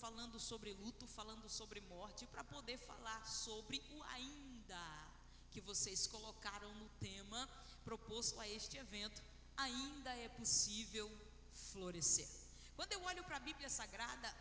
falando sobre luto, falando sobre morte, para poder falar sobre o ainda, que vocês colocaram no tema proposto a este evento. Ainda é possível florescer. Quando eu olho para a Bíblia Sagrada,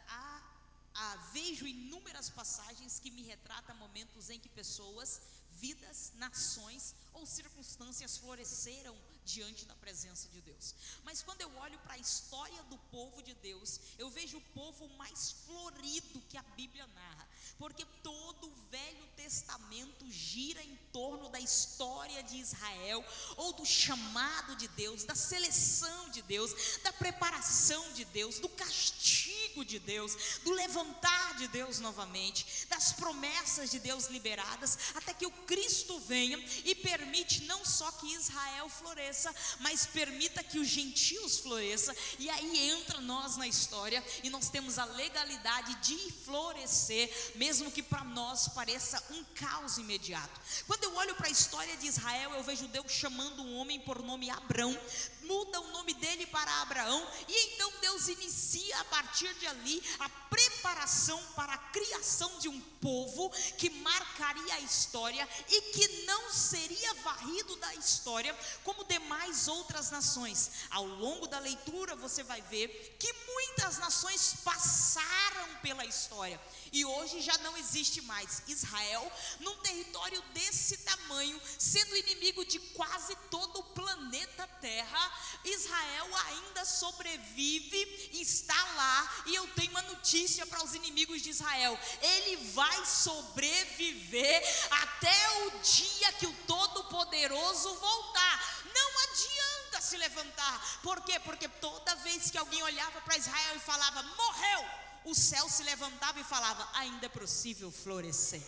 vejo inúmeras passagens que me retratam momentos em que pessoas, vidas, nações ou circunstâncias floresceram diante da presença de Deus. Mas quando eu olho para a história do povo de Deus, eu vejo o povo mais florido que a Bíblia narra, porque todo o Velho Testamento gira em torno da história de Israel, ou do chamado de Deus, da seleção de Deus, da preparação de Deus, do castigo de Deus, do levantar de Deus novamente, das promessas de Deus liberadas, até que o Cristo venha e permite não só que Israel floresça, mas permita que os gentios floresçam. E aí entra nós na história, e nós temos a legalidade de florescer, mesmo que para nós pareça um caos imediato. Quando eu olho para a história de Israel, eu vejo Deus chamando um homem por nome Abrão, muda o nome dele para Abraão, e então Deus inicia a partir de ali a preparação para a criação de um povo que marcaria a história e que não seria varrido da história como demais outras nações. Ao longo da leitura você vai ver que muitas nações passaram pela história, e hoje já não existe mais Israel num território desse tamanho, sendo inimigo de quase todo o planeta Terra. Israel ainda sobrevive, está lá, e eu tenho uma notícia para os inimigos de Israel: ele vai sobreviver até o dia que o Todo-Poderoso voltar. Não adianta se levantar. Por quê? Porque toda vez que alguém olhava para Israel e falava morreu, o céu se levantava e falava ainda é possível florescer.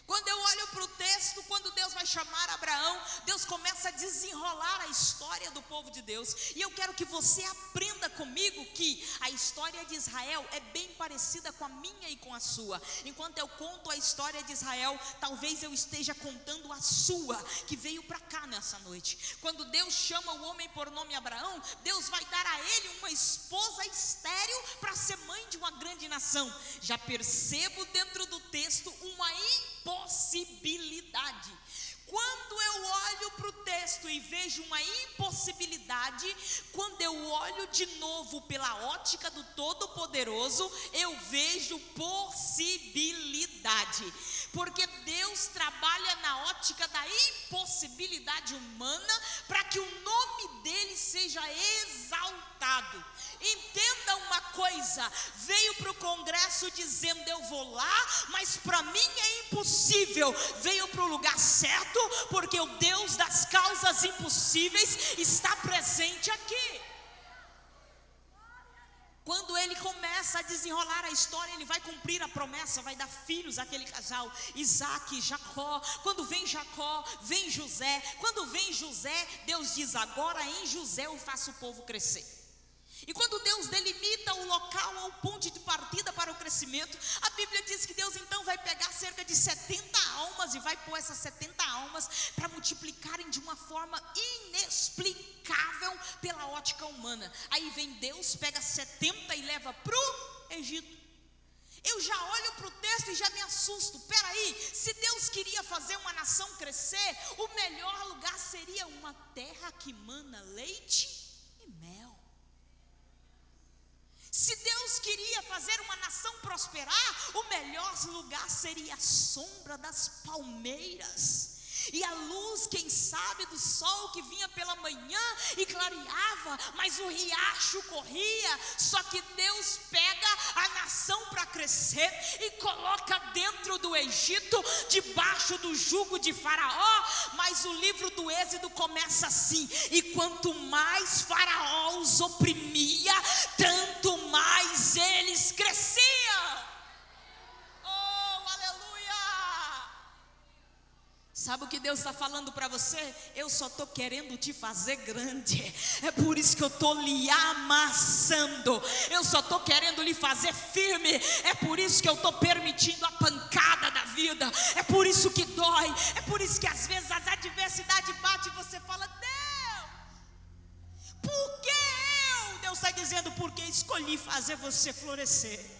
Quando eu olho para o texto, quando Deus vai chamar Abraão, Deus começa a desenrolar a história do povo de Deus. E eu quero que você aprenda comigo que a história de Israel é bem parecida com a minha e com a sua. Enquanto eu conto a história de Israel, talvez eu esteja contando a sua, que veio para cá nessa noite. Quando Deus chama o homem por nome Abraão, Deus vai dar a ele uma esposa estéril para ser mãe de uma grande nação. Já percebo dentro do texto uma impossibilidade. Quando eu olho para o texto e vejo uma impossibilidade, quando eu olho de novo pela ótica do Todo-Poderoso, eu vejo possibilidade, porque Deus trabalha na ótica da impossibilidade humana para que o nome dele seja exaltado. Entenda uma coisa: veio para o congresso dizendo eu vou lá, mas para mim é impossível. Veio para o lugar certo, porque o Deus das causas impossíveis está presente aqui. Quando ele começa a desenrolar a história, ele vai cumprir a promessa, vai dar filhos àquele casal, Isaac e Jacó. Quando vem Jacó, vem José. Quando vem José, Deus diz: agora em José eu faço o povo crescer. E quando Deus delimita o local ou o ponto de partida para o crescimento, a Bíblia diz que Deus então vai pegar cerca de 70 almas e vai pôr essas 70 almas para multiplicarem de uma forma inexplicável pela ótica humana. Aí vem Deus, pega 70 e leva para o Egito. Eu já olho para o texto e já me assusto. Peraí, se Deus queria fazer uma nação crescer, o melhor lugar seria uma terra que mana leite e mel. Se Deus queria fazer uma nação prosperar, o melhor lugar seria a sombra das palmeiras. E a luz, quem sabe, do sol que vinha pela manhã e clareava, mas o riacho corria. Só que Deus pega a nação para crescer e coloca dentro do Egito, debaixo do jugo de Faraó. Mas o livro do Êxodo começa assim: e quanto mais Faraó os oprimia, tanto mais eles cresciam. Sabe o que Deus está falando para você? Eu só estou querendo te fazer grande. É por isso que eu estou lhe amassando. Eu só estou querendo lhe fazer firme. É por isso que eu estou permitindo a pancada da vida. É por isso que dói. É por isso que às vezes as adversidades batem e você fala: Deus, por que eu? Deus está dizendo, porque escolhi fazer você florescer.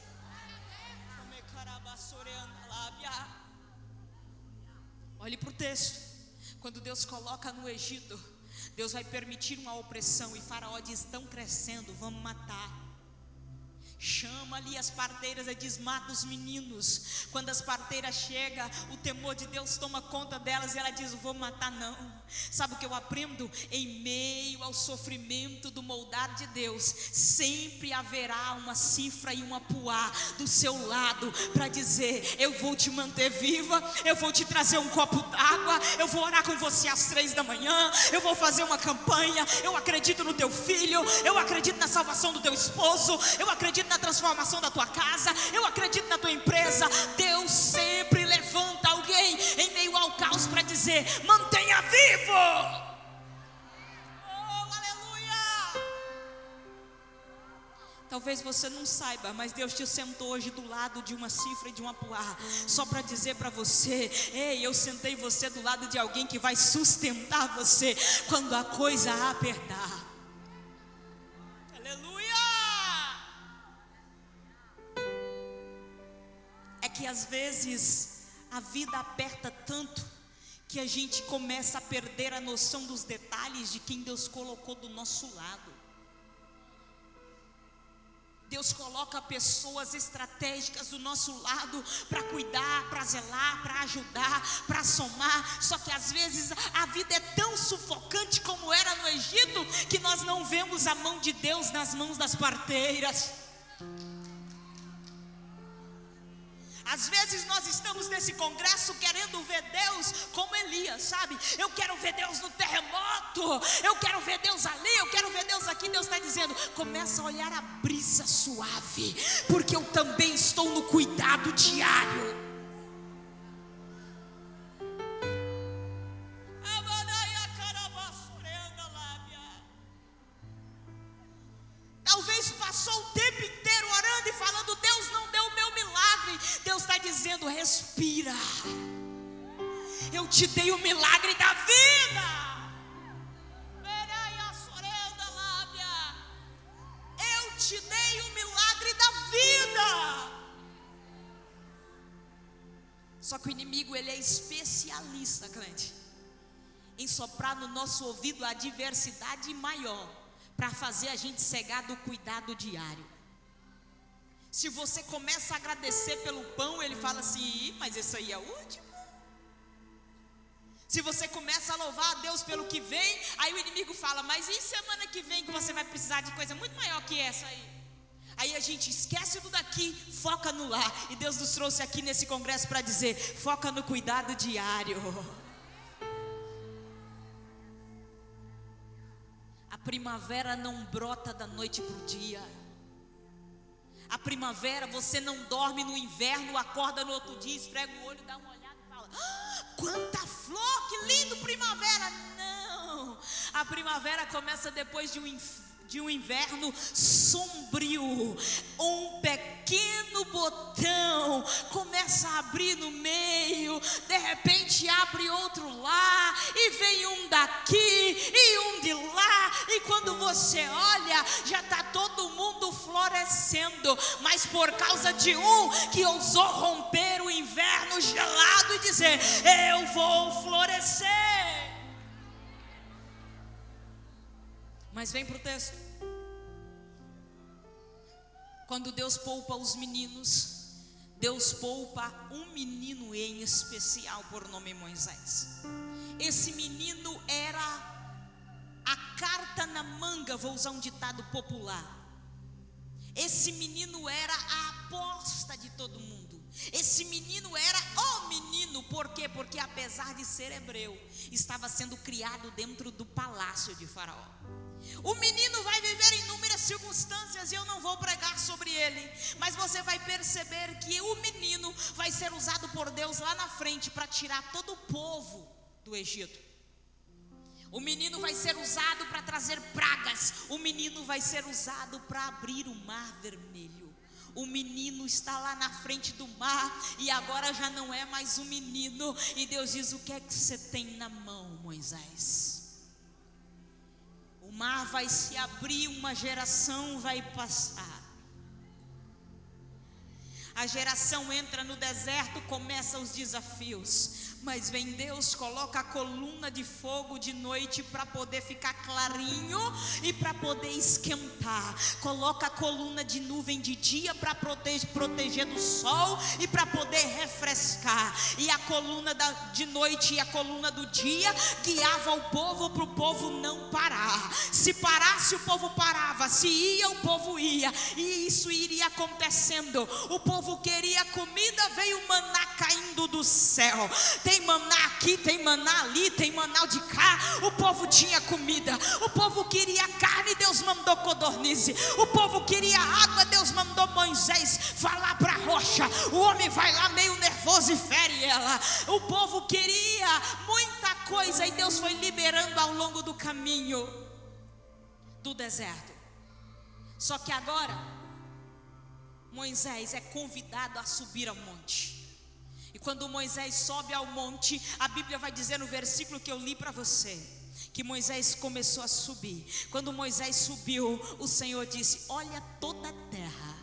Olhe para o texto. Quando Deus coloca no Egito, Deus vai permitir uma opressão, e Faraó diz, estão crescendo, vamos matar. Chama ali as parteiras e diz, mata os meninos. Quando as parteiras chegam, o temor de Deus toma conta delas, e ela diz, vou matar não. Sabe o que eu aprendo? Em meio ao sofrimento do moldar de Deus, sempre haverá uma cifra e uma puá do seu lado, para dizer, eu vou te manter viva, eu vou te trazer um copo d'água, eu vou orar com você às 3 da manhã, eu vou fazer uma campanha, eu acredito no teu filho, eu acredito na salvação do teu esposo, eu acredito na transformação da tua casa, eu acredito na tua empresa. Deus sempre levanta alguém em meio ao caos para dizer, mantenha vivo. Oh, aleluia. Talvez você não saiba, mas Deus te sentou hoje do lado de uma cifra e de uma puá, só para dizer para você, ei, eu sentei você do lado de alguém que vai sustentar você quando a coisa apertar. Que às vezes a vida aperta tanto que a gente começa a perder a noção dos detalhes de quem Deus colocou do nosso lado. Deus coloca pessoas estratégicas do nosso lado para cuidar, para zelar, para ajudar, para somar. Só que às vezes a vida é tão sufocante como era no Egito, que nós não vemos a mão de Deus nas mãos das parteiras. Às vezes nós estamos nesse congresso querendo ver Deus como Elias, sabe? Eu quero ver Deus no terremoto, eu quero ver Deus ali, eu quero ver Deus aqui. Deus está dizendo, começa a olhar a brisa suave, porque eu também estou no cuidado diário. Talvez passou o tempo inteiro orando e falando, Deus não deu o meu milagre. Deus está dizendo, respira, eu te dei o milagre da vida. Eu te dei o milagre da vida. Só que o inimigo, ele é especialista, crente, em soprar no nosso ouvido a adversidade maior, para fazer a gente cegar do cuidado diário. Se você começa a agradecer pelo pão, ele fala assim, mas esse aí é o último. Se você começa a louvar a Deus pelo que vem, aí o inimigo fala, mas e semana que vem que você vai precisar de coisa muito maior que essa aí? Aí a gente esquece do daqui, foca no lá. E Deus nos trouxe aqui nesse congresso para dizer, foca no cuidado diário. A primavera não brota da noite para o dia. A primavera, você não dorme no inverno, acorda no outro dia, esfrega o olho, dá uma olhada e fala, quanta flor, que lindo primavera. Não, a primavera começa depois de um inverno sombrio. Um pequeno botão começa a abrir no meio, de repente abre outro lá, e vem um daqui e um de lá, e quando você olha, já está todo mundo florescendo, mas por causa de um que ousou romper o inverno gelado e dizer, eu vou florescer. Mas vem para o texto. Quando Deus poupa os meninos, Deus poupa um menino em especial por nome Moisés. Esse menino era a carta na manga, vou usar um ditado popular. Esse menino era a aposta de todo mundo. Esse menino era o menino, por quê? Porque apesar de ser hebreu, estava sendo criado dentro do palácio de Faraó. O menino vai viver inúmeras circunstâncias e eu não vou pregar sobre ele, mas você vai perceber que o menino vai ser usado por Deus lá na frente para tirar todo o povo do Egito. O menino vai ser usado para trazer pragas. O menino vai ser usado para abrir o mar vermelho. O menino está lá na frente do mar e agora já não é mais um menino. E Deus diz, o que é que você tem na mão, Moisés? O mar vai se abrir, uma geração vai passar. A geração entra no deserto, começa os desafios. Mas vem Deus, coloca a coluna de fogo de noite para poder ficar clarinho e para poder esquentar. Coloca a coluna de nuvem de dia para proteger do sol e para poder refrescar. E a coluna de noite e a coluna do dia guiava o povo para o povo não parar. Se parasse, o povo parava. Se ia, o povo ia. E isso iria acontecendo. O povo queria comida, veio maná caindo do céu. Tem maná aqui, tem maná ali, tem maná de cá. O povo tinha comida. O povo queria carne, Deus mandou codornize. O povo queria água, Deus mandou Moisés falar para a rocha. O homem vai lá meio nervoso e fere ela. O povo queria muita coisa e Deus foi liberando ao longo do caminho do deserto. Só que agora Moisés é convidado a subir ao monte. E quando Moisés sobe ao monte, a Bíblia vai dizer no versículo que eu li para você, que Moisés começou a subir. Quando Moisés subiu, o Senhor disse: olha toda a terra.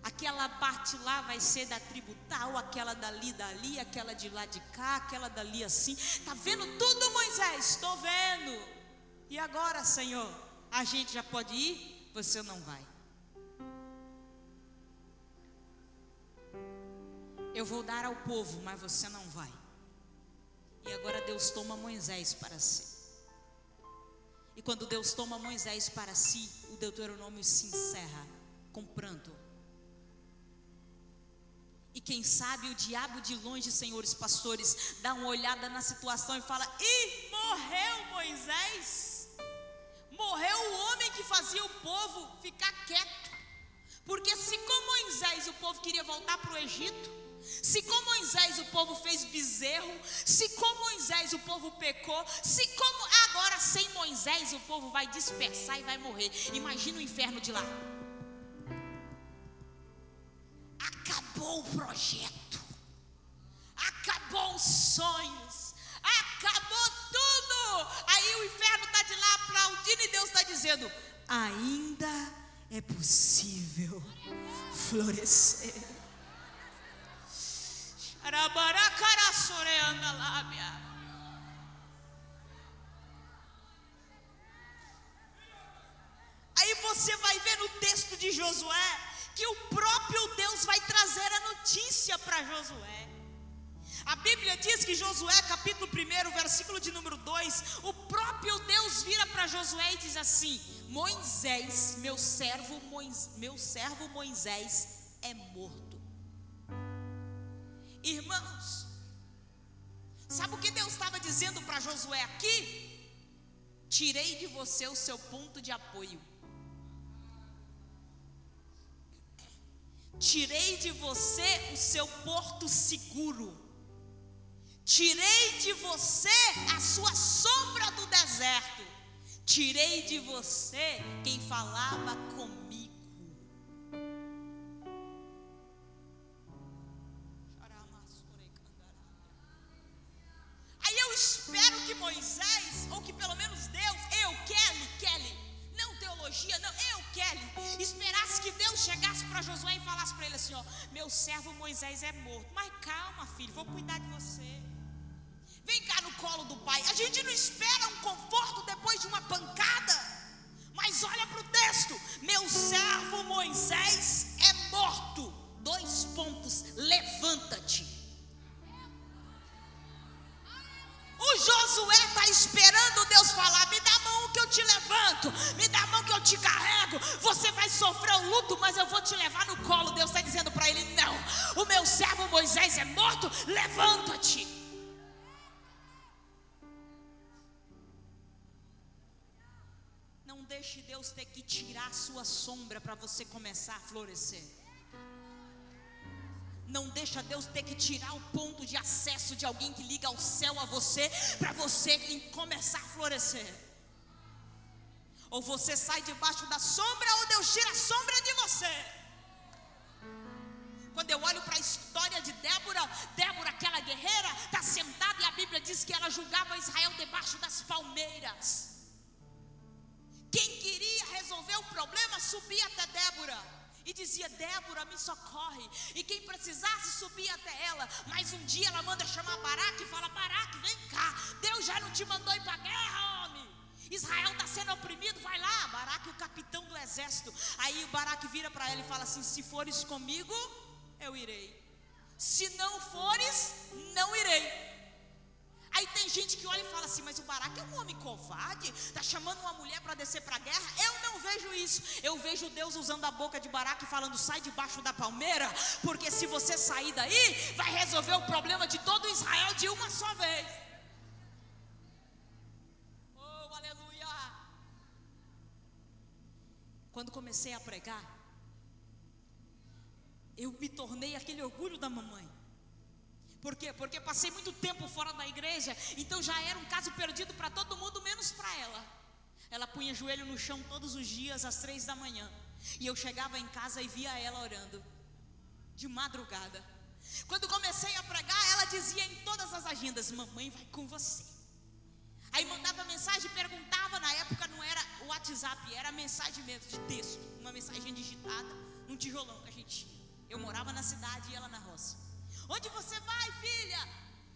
Aquela parte lá vai ser da tribo tal, aquela dali, aquela de lá de cá, aquela dali assim. Está vendo tudo, Moisés? Estou vendo. E agora, Senhor, a gente já pode ir? Você não vai. Eu vou dar ao povo, mas você não vai. E agora Deus toma Moisés para si. E quando Deus toma Moisés para si, o Deuteronômio se encerra com pranto. E quem sabe o diabo de longe, senhores pastores, dá uma olhada na situação e fala: ih, morreu Moisés. Morreu o homem que fazia o povo ficar quieto. Porque se com Moisés o povo queria voltar para o Egito, se com Moisés o povo fez bezerro, se com Moisés o povo pecou, se como agora sem Moisés o povo vai dispersar e vai morrer. Imagina o inferno de lá. Acabou o projeto, acabou os sonhos, acabou tudo. Aí o inferno está de lá aplaudindo e Deus está dizendo: ainda é possível florescer. Aí você vai ver no texto de Josué que o próprio Deus vai trazer a notícia para Josué. A Bíblia diz que Josué, capítulo 1, versículo de número 2, o próprio Deus vira para Josué e diz assim: Moisés, meu servo Moisés é morto. Irmãos, sabe o que Deus estava dizendo para Josué aqui? Tirei de você o seu ponto de apoio. Tirei de você o seu porto seguro. Tirei de você a sua sombra do deserto. Tirei de você quem falava comigo. Aí eu espero que Moisés, ou que pelo menos Deus, Kelly, não teologia, não, Kelly, esperasse que Deus chegasse para Josué e falasse para ele assim: ó, meu servo Moisés é morto. Mas calma, filho, vou cuidar de você. Vem cá no colo do pai. A gente não espera um conforto depois de uma pancada. Mas olha para o texto: meu servo Moisés é morto. 2 pontos, levanta-te. O Josué está esperando Deus falar: me dá a mão que eu te levanto, me dá a mão que eu te carrego. Você vai sofrer o luto, mas eu vou te levar no colo. Deus está dizendo para ele: não, o meu servo Moisés é morto, levanta-te. Não deixe Deus ter que tirar a sua sombra para você começar a florescer. Não deixa Deus ter que tirar o ponto de acesso de alguém que liga ao céu a você, para você começar a florescer. Ou você sai debaixo da sombra, ou Deus tira a sombra de você. Quando eu olho para a história de Débora, aquela guerreira, está sentada e a Bíblia diz que ela julgava Israel debaixo das palmeiras. Quem queria resolver o problema subia até Débora e dizia: Débora, me socorre. E quem precisasse subia até ela. Mas um dia ela manda chamar Baraque e fala: Baraque, vem cá, Deus já não te mandou ir para a guerra, homem. Israel está sendo oprimido, vai lá. Baraque, o capitão do exército. Aí o Baraque vira para ela e fala assim: se fores comigo, eu irei. Se não fores, não irei. Aí tem gente que olha e fala assim: mas o Baraque é um homem covarde, está chamando uma mulher para descer para a guerra. Eu não vejo isso. Eu vejo Deus usando a boca de Baraque falando: sai debaixo da palmeira, porque se você sair daí, vai resolver o problema de todo Israel de uma só vez. Oh, aleluia. Quando comecei a pregar, eu me tornei aquele orgulho da mamãe. Por quê? Porque passei muito tempo fora da igreja, então já era um caso perdido para todo mundo, menos para ela. Ela punha joelho no chão todos os dias às 3 da manhã, e eu chegava em casa e via ela orando, de madrugada. Quando comecei a pregar, ela dizia em todas as agendas: mamãe vai com você. Aí mandava mensagem e perguntava, na época não era o WhatsApp, era mensagem mesmo, de texto, uma mensagem digitada, num tijolão que a gente tinha. Eu morava na cidade e ela na roça. Onde você vai, filha?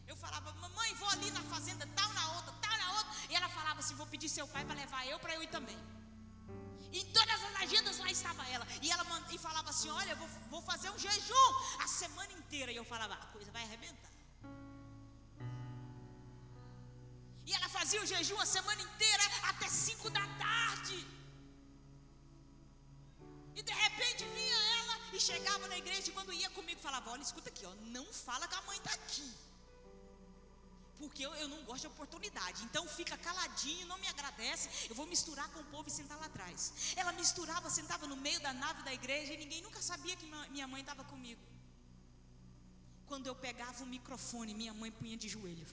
Eu falava: mamãe, vou ali na fazenda, tal na outra. E ela falava assim: vou pedir seu pai para levar eu, para eu ir também. Em todas as agendas lá estava ela. E ela falava assim: olha, vou fazer um jejum a semana inteira. E eu falava: a coisa vai arrebentar. E ela fazia o jejum a semana inteira até 5 da tarde. E de repente vinha ela e chegava na igreja, e quando ia comigo falava: olha, escuta aqui, ó, não fala que a mãe está aqui, porque eu não gosto de oportunidade. Então fica caladinho, não me agradece, eu vou misturar com o povo e sentar lá atrás. Ela misturava, sentava no meio da nave da igreja, e ninguém nunca sabia que minha mãe estava comigo. Quando eu pegava o microfone, minha mãe punha de joelho.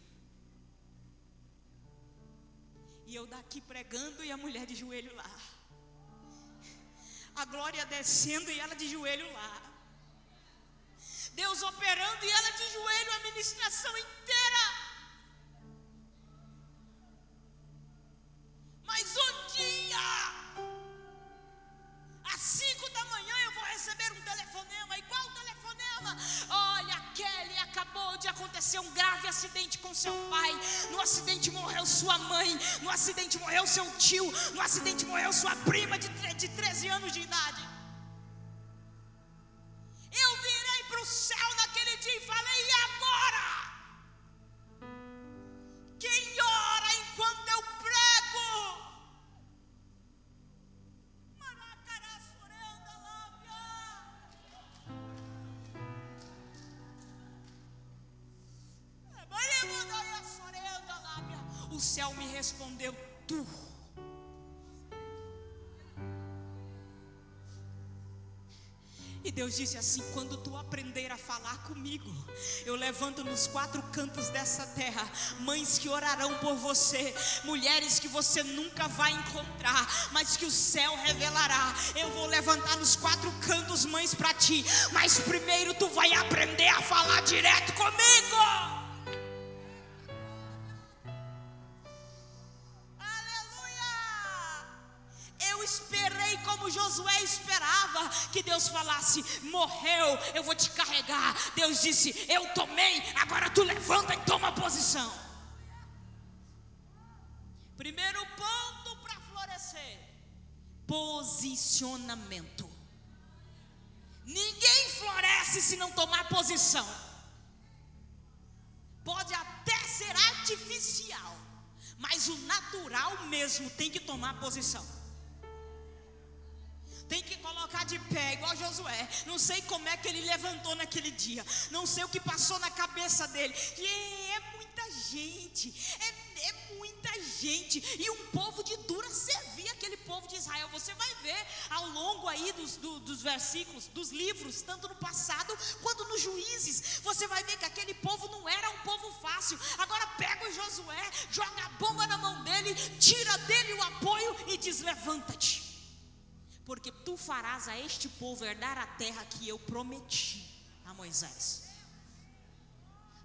E eu daqui pregando e a mulher de joelho lá. A glória descendo e ela de joelho lá. Deus operando e ela de joelho, a ministração inteira. Mas um dia, às 5 da manhã, eu vou receber um telefonema. E qual telefonema? Olha, Kelly, acabou de acontecer um grave acidente com seu pai. No acidente morreu sua mãe. No acidente morreu seu tio. No acidente morreu sua prima de 13 anos de idade. Eu virei para o céu naquele dia e falei: e agora? Quem ora enquanto eu prego? O céu me respondeu: tu. E Deus disse assim: quando tu aprender a falar comigo, eu levanto nos 4 cantos dessa terra mães que orarão por você, mulheres que você nunca vai encontrar, mas que o céu revelará. Eu vou levantar nos 4 cantos mães para ti, mas primeiro tu vai aprender a falar direto comigo. Esperei como Josué esperava, que Deus falasse: morreu, eu vou te carregar. Deus disse: eu tomei, agora tu levanta e toma posição. Primeiro ponto para florescer: posicionamento. Ninguém floresce se não tomar posição. Pode até ser artificial, mas o natural mesmo tem que tomar posição. Tem que colocar de pé, igual Josué. Não sei como é que ele levantou naquele dia. Não sei o que passou na cabeça dele. E é muita gente. É muita gente. E um povo de dura servir aquele povo de Israel. Você vai ver ao longo aí dos versículos, dos livros, tanto no passado quanto nos Juízes. Você vai ver que aquele povo não era um povo fácil. Agora pega o Josué, joga a bomba na mão dele, tira dele o apoio e diz: levanta-te, porque tu farás a este povo herdar a terra que eu prometi a Moisés.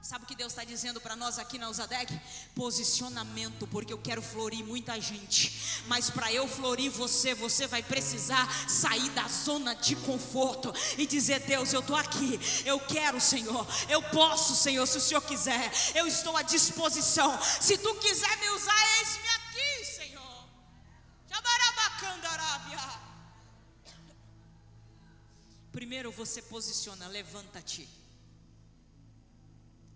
Sabe o que Deus está dizendo para nós aqui na Usadeg? Posicionamento, porque eu quero florir muita gente, mas para eu florir você vai precisar sair da zona de conforto e dizer: Deus, eu estou aqui, eu quero, Senhor, eu posso, Senhor, se o Senhor quiser, eu estou à disposição, se tu quiser me usar, eis-me aqui, Senhor. Primeiro você posiciona, levanta-te.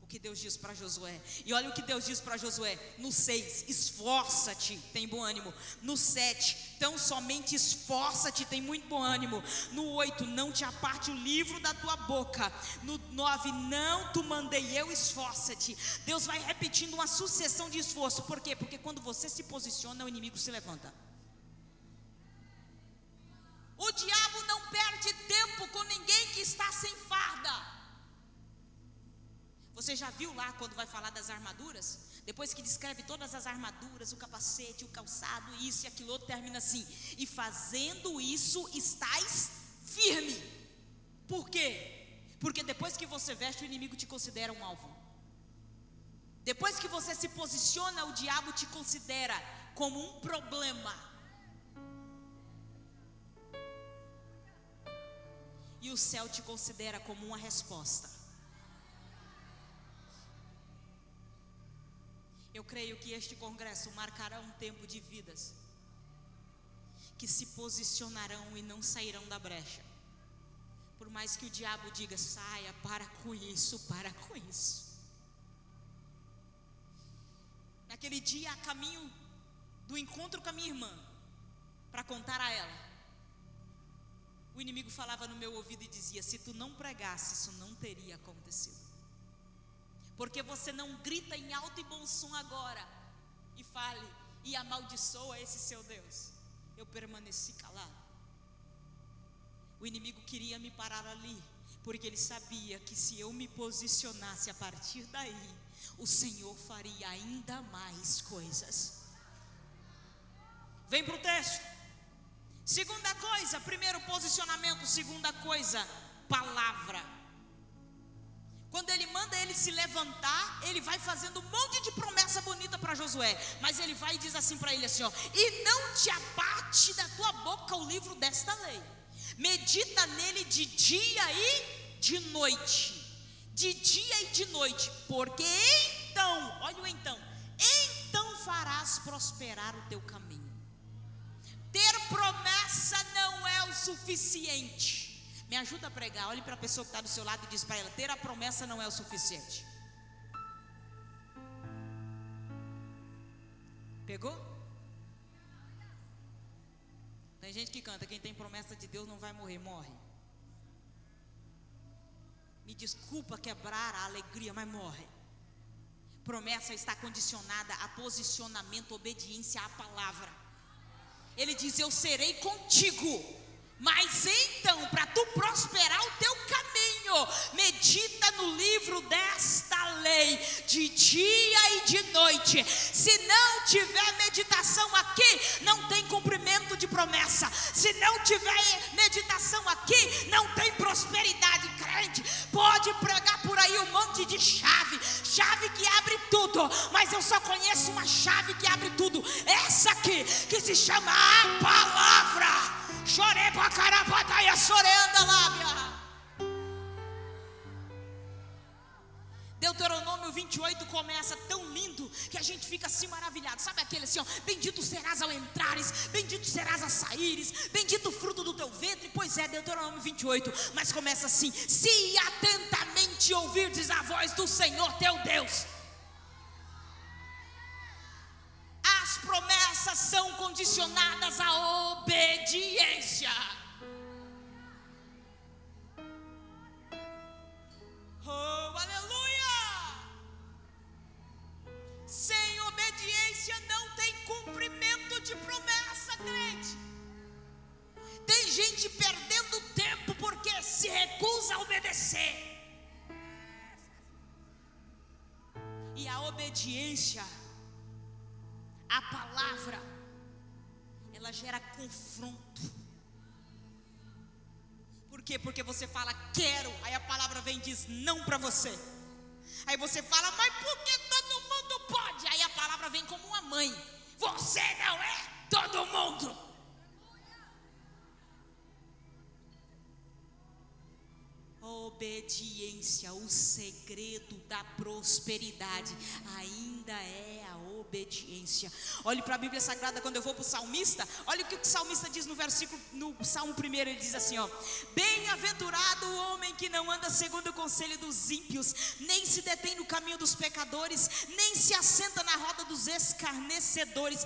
O que Deus diz para Josué, e olha o que Deus diz para Josué no 6, esforça-te, tem bom ânimo. No 7, tão somente esforça-te, tem muito bom ânimo. No 8, não te aparte o livro da tua boca. No 9, não te mandei eu, esforça-te. Deus vai repetindo uma sucessão de esforço. Por quê? Porque quando você se posiciona, o inimigo se levanta. O diabo não perde tempo com ninguém que está sem farda. Você já viu lá quando vai falar das armaduras? Depois que descreve todas as armaduras, o capacete, o calçado, isso e aquilo outro, termina assim: e fazendo isso estais firme. Por quê? Porque depois que você veste, o inimigo te considera um alvo. Depois que você se posiciona, o diabo te considera como um problema. E o céu te considera como uma resposta. Eu creio que este congresso marcará um tempo de vidas que se posicionarão e não sairão da brecha. Por mais que o diabo diga: saia, para com isso, para com isso. Naquele dia, a caminho do encontro com a minha irmã, para contar a ela, o inimigo falava no meu ouvido e dizia: se tu não pregasse, isso não teria acontecido. Porque você não grita em alto e bom som agora e fale e amaldiçoa esse seu Deus. Eu permaneci calado. O inimigo queria me parar ali, porque ele sabia que se eu me posicionasse a partir daí, o Senhor faria ainda mais coisas. Vem para o texto. Segunda coisa, primeiro posicionamento, segunda coisa, palavra. Quando ele manda ele se levantar, ele vai fazendo um monte de promessa bonita para Josué, mas ele vai e diz assim para ele assim, ó: e não te aparte da tua boca o livro desta lei, medita nele de dia e de noite, porque então, olha o então farás prosperar o teu caminho. Ter promessa não é o suficiente. Me ajuda a pregar, olhe para a pessoa que está do seu lado e diz para ela: ter a promessa não é o suficiente. Pegou? Tem gente que canta: quem tem promessa de Deus não vai morrer, morre. Me desculpa quebrar a alegria, mas morre. Promessa está condicionada a posicionamento, obediência à palavra. Ele diz: eu serei contigo. Mas então, para tu prosperar o teu caminho, medita no livro desta lei, de dia e de noite. Se não tiver meditação aqui, não tem cumprimento de promessa. Se não tiver meditação aqui, não tem prosperidade. Crente pode pregar por aí um monte de chave que abre tudo, mas eu só conheço uma chave que abre tudo, essa aqui, que se chama a palavra. Chorei pra carapataia, soreanda lábia. Deuteronômio 28 começa tão lindo que a gente fica assim maravilhado. Sabe aquele assim, ó: bendito serás ao entrares, bendito serás ao saíres, bendito o fruto do teu ventre. Pois é, Deuteronômio 28, mas começa assim: se atentamente ouvirdes a voz do Senhor teu Deus. As promessas são condicionadas à obediência. Oh, aleluia! Sem obediência não tem cumprimento de promessa, crente. Tem gente perdendo tempo porque se recusa a obedecer. E a obediência, a palavra, ela gera confronto. Por quê? Porque você fala quero, aí a palavra vem e diz não para você. Aí você fala, mas por que todo mundo pode? Aí a palavra vem como uma mãe: você não é todo mundo. Obediência, o segredo da prosperidade ainda é a obediência. Olhe para a Bíblia Sagrada, quando eu vou para o salmista, olha o que o salmista diz no versículo, no Salmo 1, ele diz assim, ó: bem-aventurado o homem que não anda segundo o conselho dos ímpios, nem se detém no caminho dos pecadores, nem se assenta na roda dos escarnecedores,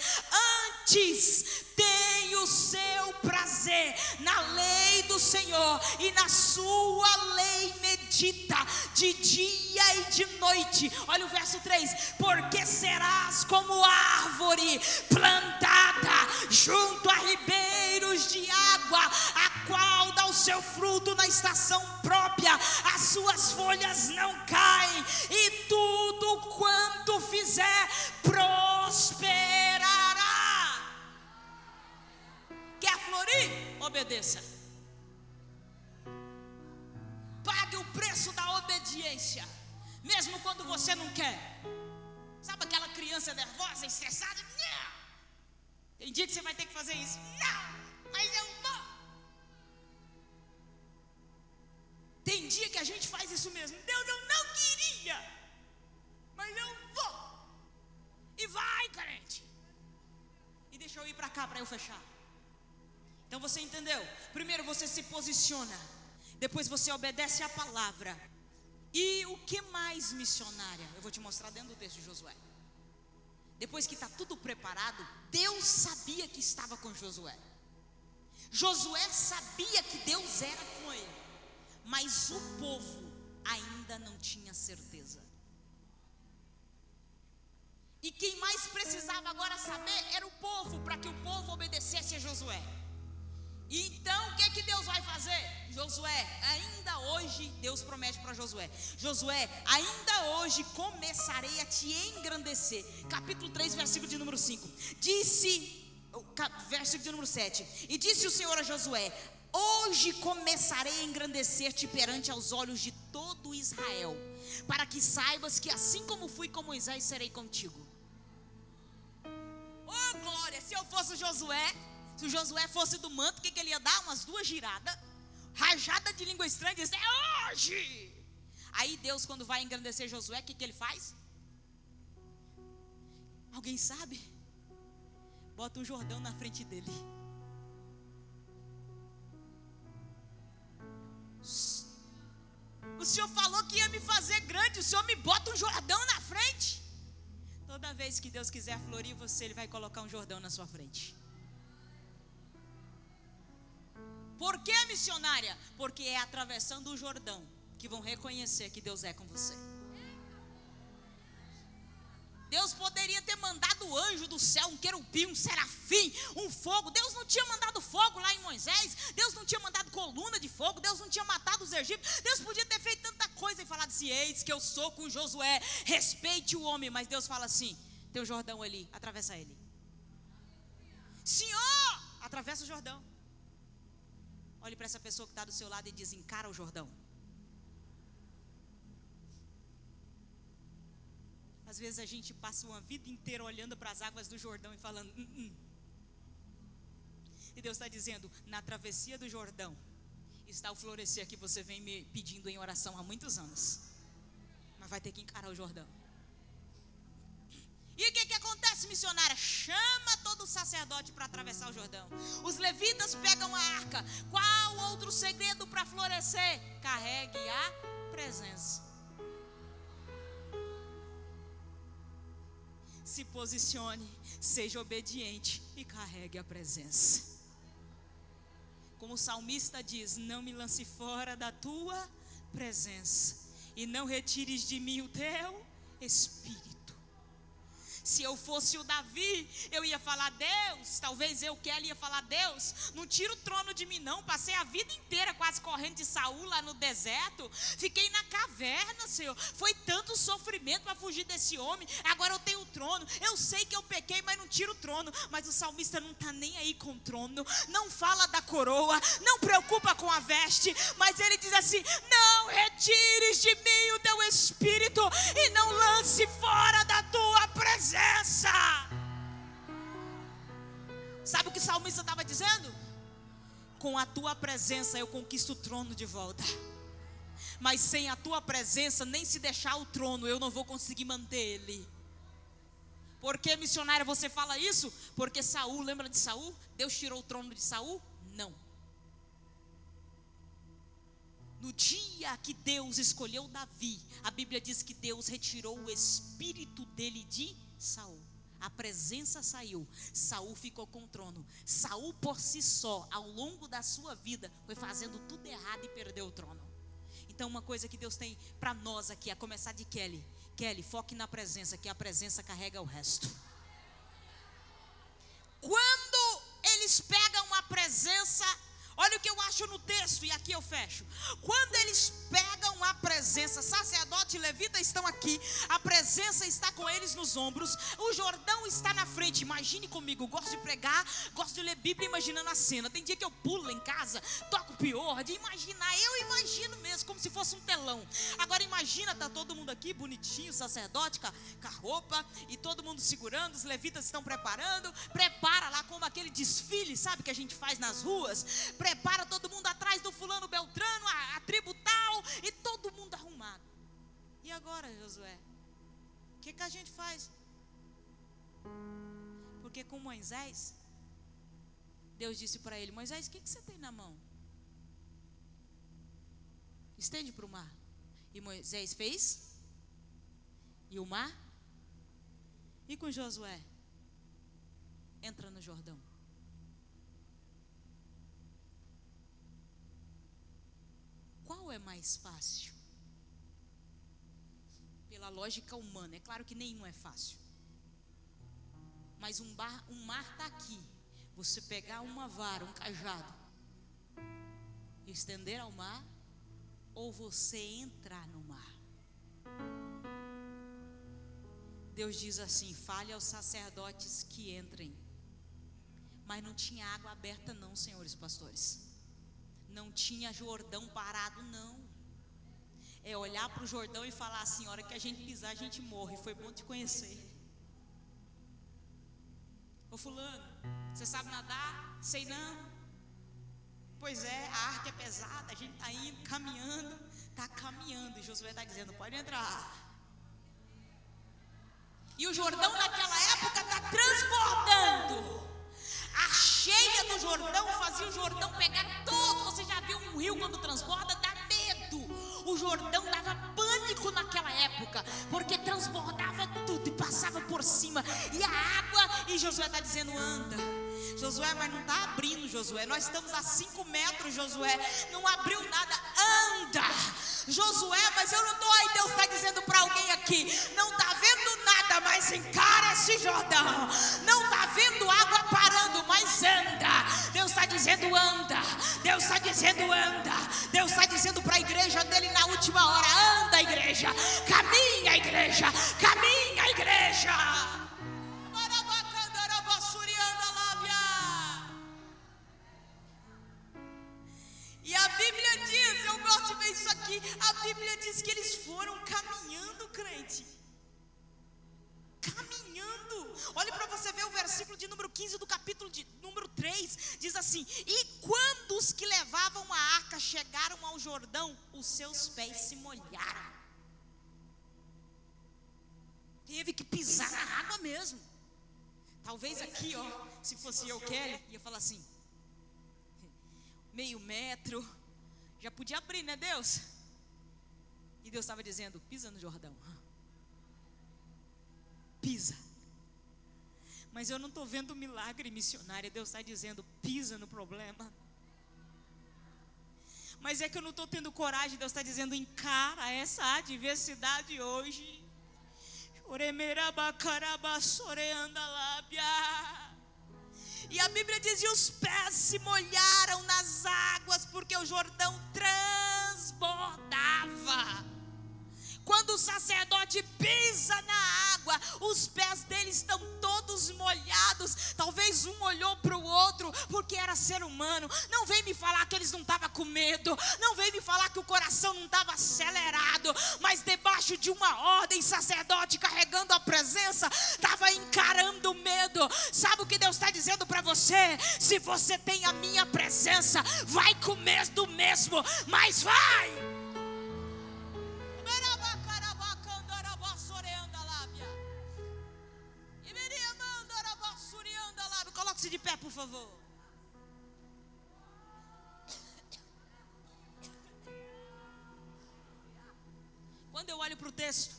antes tem o seu prazer na lei do Senhor, e na sua lei medita de dia e de noite. Olha o verso 3: porque serás como árvore plantada junto a ribeiros de água, a qual dá o seu fruto na estação própria, as suas folhas não caem, e tudo quanto fizer prosperará. Quer florir? Obedeça. Pague o preço da obediência, mesmo quando você não quer. Sabe aquela criança nervosa, estressada? Não! Tem dia que você vai ter que fazer isso. Não, mas eu vou. Tem dia que a gente faz isso mesmo. Deus, eu não queria, mas eu vou. E vai, crente. E deixa eu ir para cá para eu fechar. Então você entendeu? Primeiro você se posiciona, depois você obedece a palavra. E o que mais, missionária? Eu vou te mostrar dentro do texto de Josué. Depois que está tudo preparado, Deus sabia que estava com Josué. Josué sabia que Deus era com ele, mas o povo ainda não tinha certeza. E quem mais precisava agora saber era o povo, para que o povo obedecesse a Josué. Então o que é que Deus vai fazer? Josué, ainda hoje, Deus promete para Josué: Josué, ainda hoje começarei a te engrandecer. Capítulo 3, versículo de número 5. Versículo de número 7. E disse o Senhor a Josué: hoje começarei a engrandecer-te perante aos olhos de todo Israel, para que saibas que assim como fui com Moisés, serei contigo. Oh glória, se eu fosse Josué, se o Josué fosse do manto, o que ele ia dar? Umas 2 giradas, rajada de língua estranha, e dizer: é hoje. Aí Deus, quando vai engrandecer Josué, o que ele faz? Alguém sabe? Bota um Jordão na frente dele. O Senhor falou que ia me fazer grande, o Senhor me bota um Jordão na frente. Toda vez que Deus quiser florir você, Ele vai colocar um Jordão na sua frente. Por que, missionária? Porque é atravessando o Jordão que vão reconhecer que Deus é com você. Deus poderia ter mandado o anjo do céu, um querubim, um serafim, um fogo. Deus não tinha mandado fogo lá em Moisés. Deus não tinha mandado coluna de fogo. Deus não tinha matado os egípcios. Deus podia ter feito tanta coisa e falado assim: eis que eu sou com Josué, respeite o homem. Mas Deus fala assim: tem o Jordão ali, atravessa ele. Senhor, atravessa o Jordão. Olhe para essa pessoa que está do seu lado e diz: encara o Jordão. Às vezes a gente passa uma vida inteira olhando para as águas do Jordão e falando: E Deus está dizendo: na travessia do Jordão está o florescer que você vem me pedindo em oração há muitos anos. Mas vai ter que encarar o Jordão. E o que acontece, missionária? Chama todo sacerdote para atravessar o Jordão. Os levitas pegam a arca. Qual outro segredo para florescer? Carregue a presença. Se posicione, seja obediente e carregue a presença. Como o salmista diz: não me lance fora da tua presença, e não retires de mim o teu Espírito. Se eu fosse o Davi, eu ia falar: Deus, talvez eu, Kelly, ia falar: Deus, não tira o trono de mim não. Passei a vida inteira quase correndo de Saul lá no deserto. Fiquei na caverna, Senhor. Foi tanto sofrimento para fugir desse homem. Agora eu tenho o trono. Eu sei que eu pequei, mas não tiro o trono. Mas o salmista não está nem aí com o trono. Não fala da coroa, não preocupa com a veste. Mas ele diz assim: não retires de mim o teu espírito e não lance fora da tua presença. Sabe o que o salmista estava dizendo? Com a tua presença eu conquisto o trono de volta. Mas sem a tua presença, nem se deixar o trono, eu não vou conseguir manter ele. Por que, missionária, você fala isso? Porque Saul, lembra de Saul? Deus tirou o trono de Saul? Não. No dia que Deus escolheu Davi, a Bíblia diz que Deus retirou o espírito dele de Saul. A presença saiu, Saul ficou com o trono. Saul por si só, ao longo da sua vida, foi fazendo tudo errado e perdeu o trono. Então uma coisa que Deus tem para nós aqui, a começar de Kelly, foque na presença, que a presença carrega o resto. Quando eles pegam a presença, olha o que eu acho no texto, e aqui eu fecho. Quando eles pegam a presença, sacerdote e levita estão aqui, a presença está com eles nos ombros, o Jordão está na frente. Imagine comigo, gosto de pregar, gosto de ler Bíblia imaginando a cena. Tem dia que eu pulo em casa, toco pior, de imaginar, eu imagino mesmo, como se fosse um telão. Agora imagina, tá todo mundo aqui, bonitinho, sacerdote, com a roupa, e todo mundo segurando, os levitas estão preparando, prepara lá como aquele desfile, sabe, que a gente faz nas ruas, prepara todo mundo atrás do fulano Beltrano, a tribo tal, e todo mundo arrumado. E agora, Josué, o que a gente faz? Porque com Moisés, Deus disse para ele: Moisés, o que você tem na mão? Estende para o mar. E Moisés fez, e o mar, e com Josué, entra no Jordão. Qual é mais fácil? Pela lógica humana, é claro que nenhum é fácil. Mas um mar está aqui. Você pegar uma vara, um cajado, estender ao mar, ou você entrar no mar. Deus diz assim: fale aos sacerdotes que entrem. Mas não tinha água aberta não, senhores pastores. Não tinha Jordão parado não. É olhar para o Jordão e falar assim: a hora que a gente pisar a gente morre. Foi bom te conhecer. Ô fulano, você sabe nadar? Sei não. Pois é, a arca é pesada, a gente está indo, caminhando, e Josué está dizendo: pode entrar. E o Jordão naquela época está transbordando. A cheia do Jordão fazia o Jordão pegar todo. Você já viu um rio quando transborda? Dá medo. O Jordão dava pânico naquela época, porque transbordava tudo e passava por cima. E a água, e Josué está dizendo: anda. Josué, mas não está abrindo, Josué. Nós estamos a 5 metros, Josué. Não abriu nada, anda. Josué, mas eu não estou aí. Deus está dizendo para alguém aqui: não está vendo nada, mas encara esse Jordão. Não está vendo água parando, mas anda. Deus está dizendo: anda. Deus está dizendo: anda. Deus está dizendo para a igreja dele na última hora: anda, igreja. Caminha, igreja. Caminha, igreja. E a Bíblia diz, eu gosto de ver isso aqui, a Bíblia diz que eles foram caminhando, crente. Caminhando. Olha para você ver o versículo de número 15 do capítulo de número 3. Diz assim: e quando os que levavam a arca chegaram ao Jordão, os seus pés se molharam. Teve que pisar na água mesmo. Talvez aqui, se fosse eu, Kelly, ia falar assim: meio metro, já podia abrir, né, Deus? E Deus estava dizendo: pisa no Jordão. Pisa. Mas eu não estou vendo milagre, missionária. Deus está dizendo: pisa no problema. Mas é que eu não estou tendo coragem. Deus está dizendo: encara essa adversidade hoje. E a Bíblia diz: e os pés se molharam nas águas, porque o Jordão transbordava. Quando o sacerdote pisa na água, os pés deles estão todos molhados. Talvez um olhou para o outro, porque era ser humano. Não vem me falar que eles não estavam com medo, não vem me falar que o coração não estava acelerado, mas debaixo de uma ordem, sacerdote carregando a presença, estava encarando o medo. Sabe o que Deus está dizendo para você? Se você tem a minha presença, vai comer do mesmo, mas vai! Coloque-se de pé, por favor. Quando eu olho para o texto,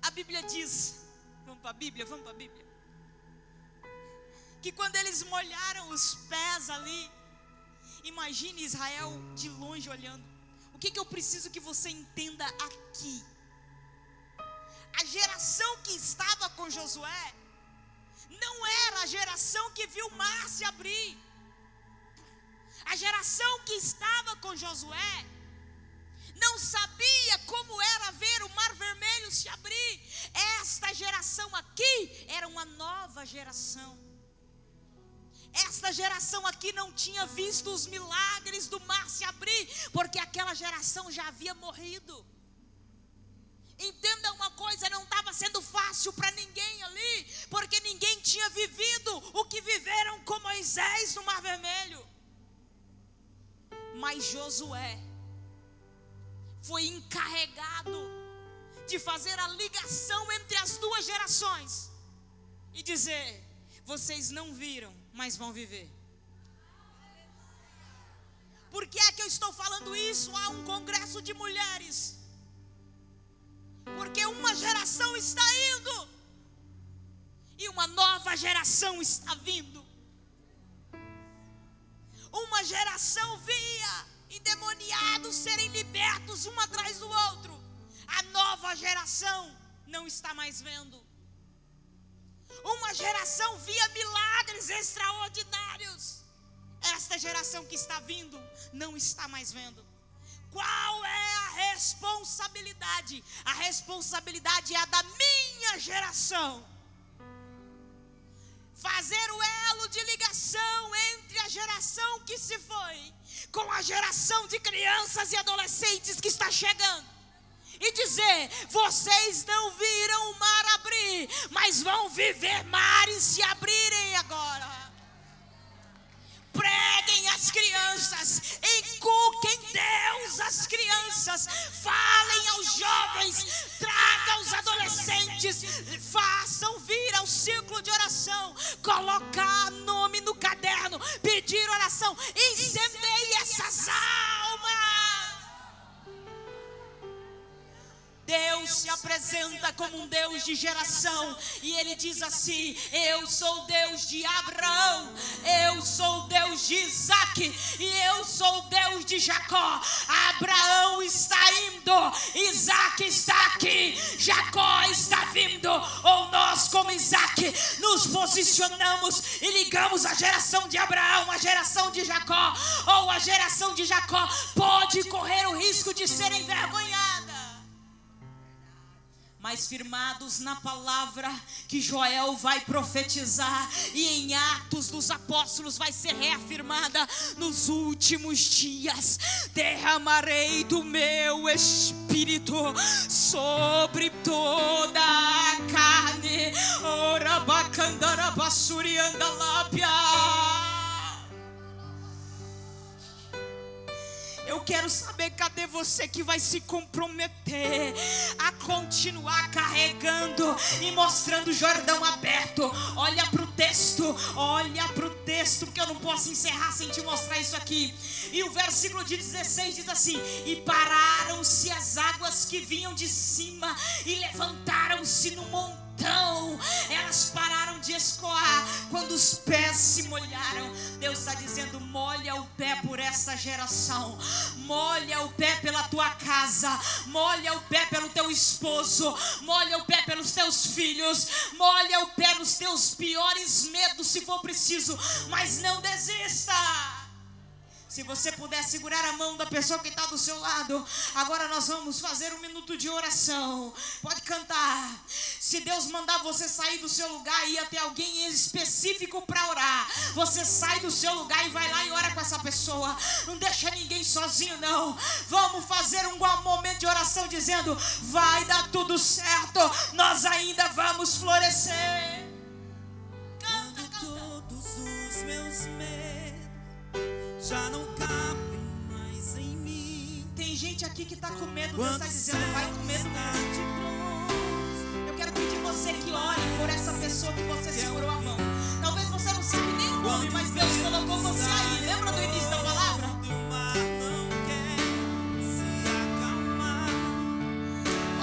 a Bíblia diz, vamos para a Bíblia, que quando eles molharam os pés ali, imagine Israel de longe olhando. O que eu preciso que você entenda aqui? A geração que estava com Josué não era a geração que viu o mar se abrir. A geração que estava com Josué não sabia como era ver o mar vermelho se abrir. Esta geração aqui era uma nova geração. Esta geração aqui não tinha visto os milagres do mar se abrir, porque aquela geração já havia morrido. Entenda uma coisa, não estava sendo fácil para ninguém ali, porque ninguém tinha vivido o que viveram com Moisés no Mar Vermelho. Mas Josué foi encarregado de fazer a ligação entre as duas gerações e dizer: vocês não viram, mas vão viver. Por que é que eu estou falando isso? Há um congresso de mulheres. Porque uma geração está indo e uma nova geração está vindo. Uma geração via endemoniados serem libertos um atrás do outro. A nova geração não está mais vendo. Uma geração via milagres extraordinários. Esta geração que está vindo não está mais vendo. Qual é a responsabilidade? A responsabilidade é a da minha geração. Fazer o elo de ligação entre a geração que se foi com a geração de crianças e adolescentes que está chegando. E dizer: vocês não viram o mar abrir, mas vão viver mares se abrirem agora. Preguem as crianças, inculquem Deus às crianças, falem aos jovens, tragam os adolescentes, façam vir ao círculo de oração, colocar nome no caderno, pedir oração, incendeie essas almas. Deus se apresenta como um Deus de geração, e Ele diz assim: eu sou o Deus de Abraão, eu sou o Deus de Isaac, e eu sou o Deus de Jacó. Abraão está indo, Isaac está aqui, Jacó está vindo. Ou nós, como Isaac, nos posicionamos e ligamos a geração de Abraão, a geração de Jacó, ou a geração de Jacó pode correr o risco de ser envergonhada. Mas firmados na palavra que Joel vai profetizar, e em Atos dos Apóstolos vai ser reafirmada: nos últimos dias derramarei do meu espírito sobre toda a carne. Eu quero saber, cadê você que vai se comprometer a continuar carregando e mostrando o Jordão aberto? Olha para o texto, porque eu não posso encerrar sem te mostrar isso aqui. E o versículo de 16 diz assim: e pararam-se as águas que vinham de cima e levantaram-se no montão. Elas pararam de escoar quando os pés se molharam. Deus está dizendo: molha o pé por essa geração, molha o pé pela tua casa, molha o pé pelo teu esposo, molha o pé pelos teus filhos, molha o pé nos teus piores medos se for preciso, mas não desista. Se você puder segurar a mão da pessoa que está do seu lado. Agora nós vamos fazer um minuto de oração. Pode cantar. Se Deus mandar você sair do seu lugar e ir até alguém específico para orar, você sai do seu lugar e vai lá e ora com essa pessoa. Não deixa ninguém sozinho, não. Vamos fazer um momento de oração dizendo: vai dar tudo certo, nós ainda vamos florescer. Canta, canta. Todos os meus medos já não cabem mais em mim. Tem gente aqui que está com medo. Deus está dizendo: vai com medo mesmo. Eu quero pedir você que ore por essa pessoa que você segurou a mão. Talvez você não sabe nem o nome, mas Deus colocou você aí. Lembra do início da palavra? O mar não quer se acalmar.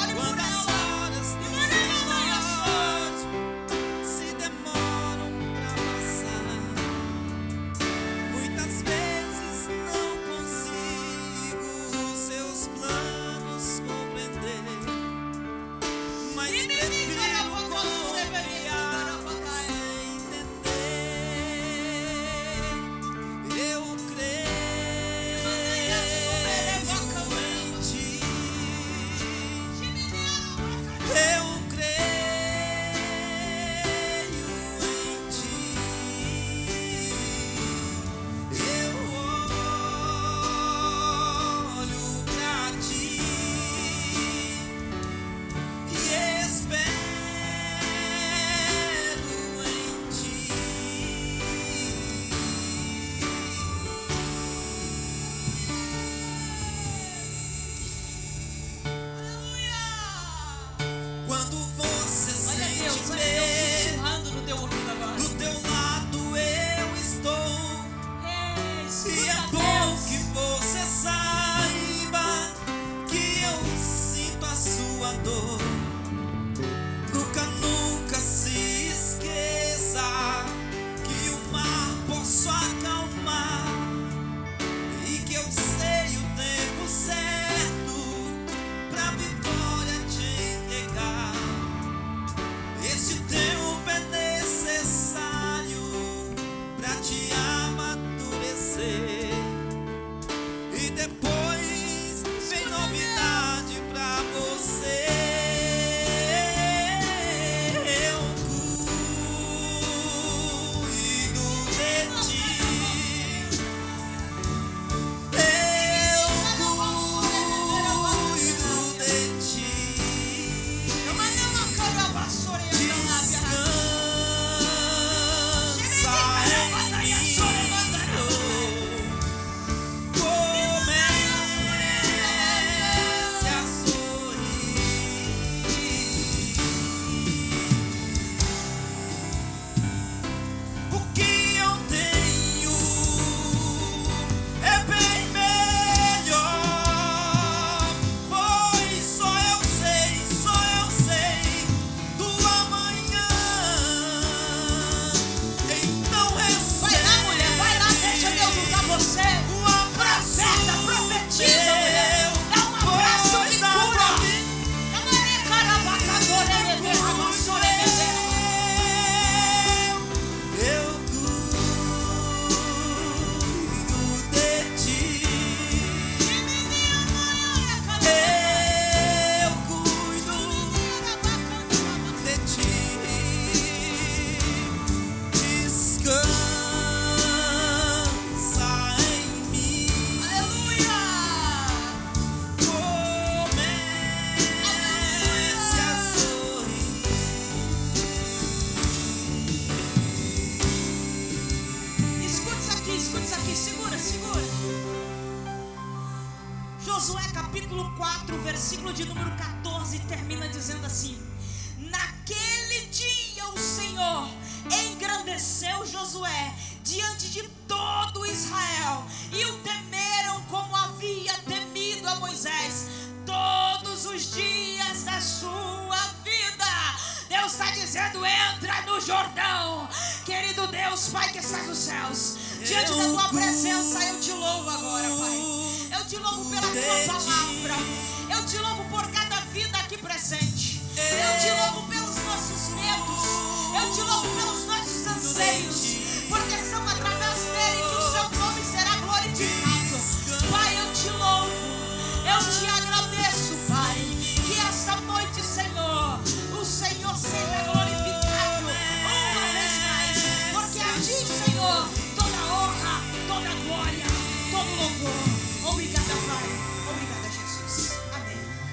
Olha por Quando as ela. horas do relógio se demoram pra passar, muitas vezes não consigo seus planos compreender, mas prefiro confiar sem entender. Eu creio em ti. Eu creio em ti. Eu olho pra ti e espero em ti. Quando você Olha Deus, sente olha Deus medo, sussurrando no teu ouvido agora. do teu lado eu estou. Ei, E é escuta, bom Deus. que você saiba que eu sinto a sua dor. Nunca, nunca se esqueça que o mar posso acalmar e que eu sei o tempo certo pra vitória te entregar. Esse tempo é necessário pra te amadurecer. E depois vem novidade pra você. Eu cuido de ti. Eu cuido de ti. Descansa em mim. Comece a sorrir. O que eu tenho é bem melhor, pois só eu sei do amanhã. Então Vai lá, mulher, vai lá, deixa Deus usar você. o abraço Profeta, profetiza, mulher. Dá um abraço que cura. Eu cuido de ti. Eu cuido de ti. Descansa em mim. Aleluia. Comece a sorrir. Escuta isso aqui, segura. Josué capítulo 4, versículo de número 14, termina dizendo assim: naquele dia o Senhor engrandeceu Josué diante de todo Israel, e o temeram como havia temido a Moisés todos os dias da sua vida. Deus está dizendo: entra no Jordão. Querido Deus, Pai que estás nos céus, diante da tua presença eu te louvo agora, Pai. Eu te louvo pela tua palavra. Eu te louvo por cada vida aqui presente. Eu te louvo pelos nossos medos. Eu te louvo pelos nossos anseios. Porque